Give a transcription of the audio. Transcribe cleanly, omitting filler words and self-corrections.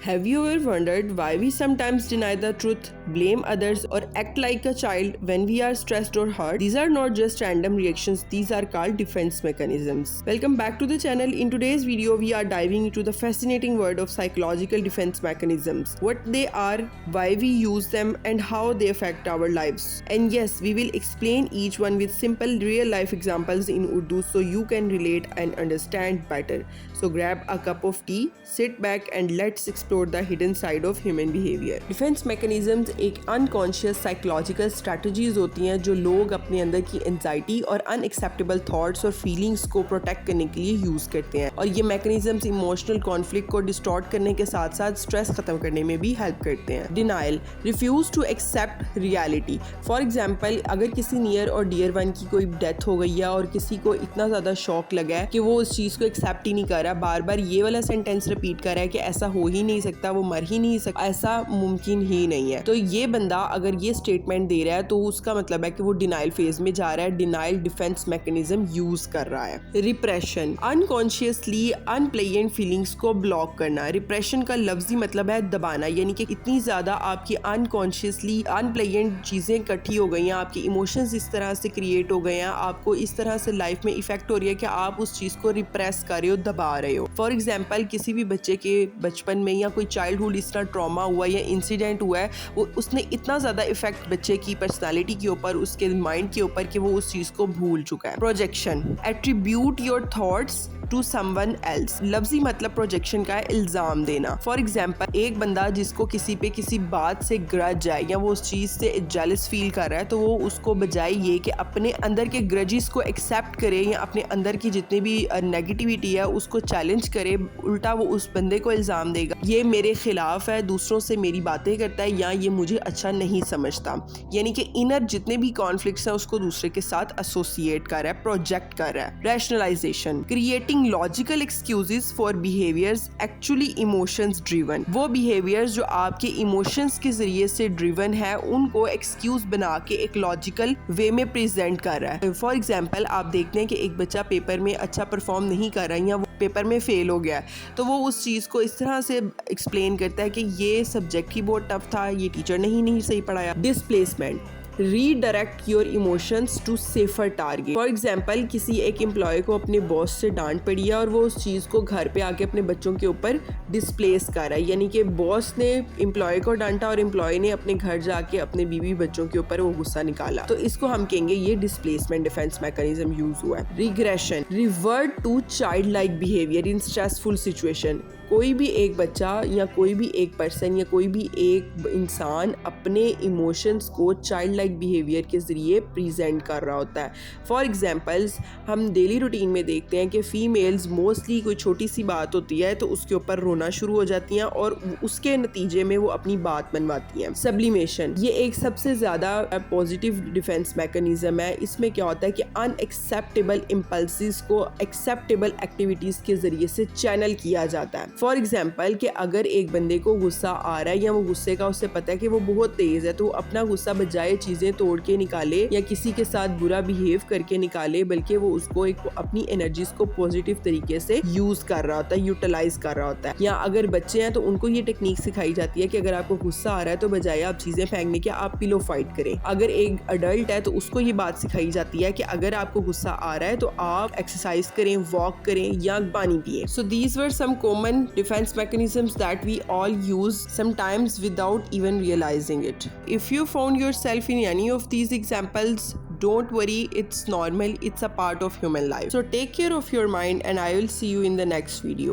Have you ever wondered why we sometimes deny the truth, blame others, or act like a child when we are stressed or hurt? These are not just random reactions, these are called defense mechanisms. Welcome back to the channel. In today's video, we are diving into the fascinating world of psychological defense mechanisms, what they are, why we use them, and how they affect our lives. And yes, we will explain each one with simple real-life examples in Urdu so you can relate and understand better. So grab a cup of tea, sit back, and let's explore the hidden side of human behavior. Defence mechanisms एक unconscious psychological strategies होती हैं जो लोग अपने अंदर की anxiety और unacceptable thoughts और फीलिंग्स को प्रोटेक्ट करने के लिए यूज करते हैं, और ये मैकेनिज्म्स इमोशनल कॉन्फ्लिक्ट को डिस्टॉर्ट करने के साथ साथ स्ट्रेस खत्म करने में भी हेल्प करते हैं. Denial, refuse to accept reality. For example, अगर किसी नियर और डियर वन की कोई डेथ हो गई है और किसी को इतना ज्यादा शॉक लगा है कि वो उस चीज को एक्सेप्ट ही नहीं कर रहा, बार बार ये वाला सेंटेंस रिपीट कर रहा है कि ऐसा हो ही नहीं सकता, वो मर ही नहीं सकता, ऐसा मुमकिन ही नहीं है, तो ये बंदा अगर ये स्टेटमेंट दे रहा है तो उसका मतलब है कि वो डिनाइल फेज में जा रहा है, डिनाइल डिफेंस मैकेनिज्म यूज कर रहा है. रिप्रेशन, अनकॉन्शियसली अनप्लेजेंट फीलिंग्स को ब्लॉक करना. रिप्रेशन का लफ्जी मतलब है दबाना, यानी कि इतनी ज्यादा आपकी अनकॉन्शियसली अनप्लेजेंट चीजें इकट्ठी हो गई हैं, आपके इमोशंस इस तरह से क्रिएट हो गए हैं, आपको इस तरह से लाइफ में इफेक्ट हो रही है कि आप उस चीज को रिप्रेस कर रहे हो, दबा रहे हो. फॉर एग्जाम्पल, किसी भी बच्चे के बचपन में या कोई चाइल्डहुड इस तरह ट्रॉमा हुआ या इंसिडेंट हुआ है, वो उसने इतना ज्यादा इफेक्ट बच्चे की पर्सनालिटी के ऊपर, उसके माइंड के ऊपर कि वो उस चीज को भूल चुका है. Projection, attribute your thoughts to someone else. लफ्जी मतलब प्रोजेक्शन का है इल्जाम देना. फॉर एग्जाम्पल, एक बंदा जिसको किसी पे किसी बात से ग्रज है या वो उस चीज से जेलस फील कर रहा है, तो वो उसको बजाय ये कि अपने अंदर के ग्रजेस को एक्सेप्ट करे या अपने अंदर की जितनी भी नेगेटिविटी है उसको चैलेंज करे, उल्टा वो उस बंदे को इल्जाम देगा ये मेरे खिलाफ है, दूसरों से मेरी बातें करता है या ये मुझे अच्छा नहीं समझता, यानी कि इनर जितने भी कॉन्फ्लिक्ट्स हैं उसको दूसरे के साथ एसोसिएट कर रहा है, प्रोजेक्ट कर रहा है. Rationalisation, creating logical excuses for behaviours actually emotions driven. वो बिहेवियर्स जो आपके इमोशंस के जरिए से ड्रिवन है उनको एक्सक्यूज बना के एक लॉजिकल वे में प्रेजेंट कर रहा है. फॉर एग्जाम्पल, आप देखते हैं कि एक बच्चा पेपर में अच्छा परफॉर्म नहीं कर रहा है या वो पेपर में फेल हो गया, तो वो उस चीज को इस तरह से एक्सप्लेन करता है कि ये सब्जेक्ट ही बहुत टफ था, ये टीचर ने ही नहीं सही पढ़ाया. Displacement, redirect your emotions to safer target. For example, किसी एक एम्प्लॉय को अपने बॉस से डांट पड़ी है और वो उस चीज को घर पे आके अपने बच्चों के ऊपर डिस्प्लेस कर रहा है, यानी कि बॉस ने एम्प्लॉय को डांटा और एम्प्लॉय ने अपने घर जाके अपने बीवी बच्चों के ऊपर वो गुस्सा निकाला, तो इसको हम कहेंगे ये डिस्प्लेसमेंट डिफेंस मैकेनिज्म यूज हुआ है. Regression, revert to child like behaviour in stressful situation. कोई भी एक बच्चा या कोई भी एक पर्सन या कोई भी एक इंसान अपने इमोशंस को चाइल्ड लाइक बिहेवियर के ज़रिए प्रेजेंट कर रहा होता है. फॉर एग्जांपल्स, हम डेली रूटीन में देखते हैं कि फ़ीमेल्स मोस्टली कोई छोटी सी बात होती है तो उसके ऊपर रोना शुरू हो जाती हैं और उसके नतीजे में वो अपनी बात मनवाती हैं. सब्लिमेशन, ये एक सबसे ज़्यादा पॉजिटिव डिफेंस मैकेनिज्म है. इसमें क्या होता है कि अनएक्सेप्टेबल इम्पल्सिस को एक्सेप्टेबल एक्टिविटीज़ के ज़रिए से चैनल किया जाता है. फॉर एग्जाम्पल, कि अगर एक बंदे को गुस्सा आ रहा है या वो गुस्से का उससे पता है कि वो बहुत तेज है, तो वो अपना गुस्सा बजाय चीजें तोड़ के निकाले या किसी के साथ बुरा बिहेव करके निकाले, बल्कि वो उसको एक अपनी एनर्जीज को पॉजिटिव तरीके से यूज कर रहा होता है, यूटिलाइज कर रहा होता है. या अगर बच्चे हैं तो उनको ये टेक्निक सिखाई जाती है कि अगर आपको गुस्सा आ रहा है तो बजाय आप चीजें फेंकने के आप पिलो फाइट करें. अगर एक अडल्ट है तो उसको ये बात सिखाई जाती है कि अगर आपको गुस्सा आ रहा है तो आप एक्सरसाइज करें, वॉक करें या पानी पिए. So these were some common defense mechanisms that we all use, sometimes without even realizing it. If you found yourself in any of these examples, don't worry, it's normal, it's a part of human life. So take care of your mind and I will see you in the next video.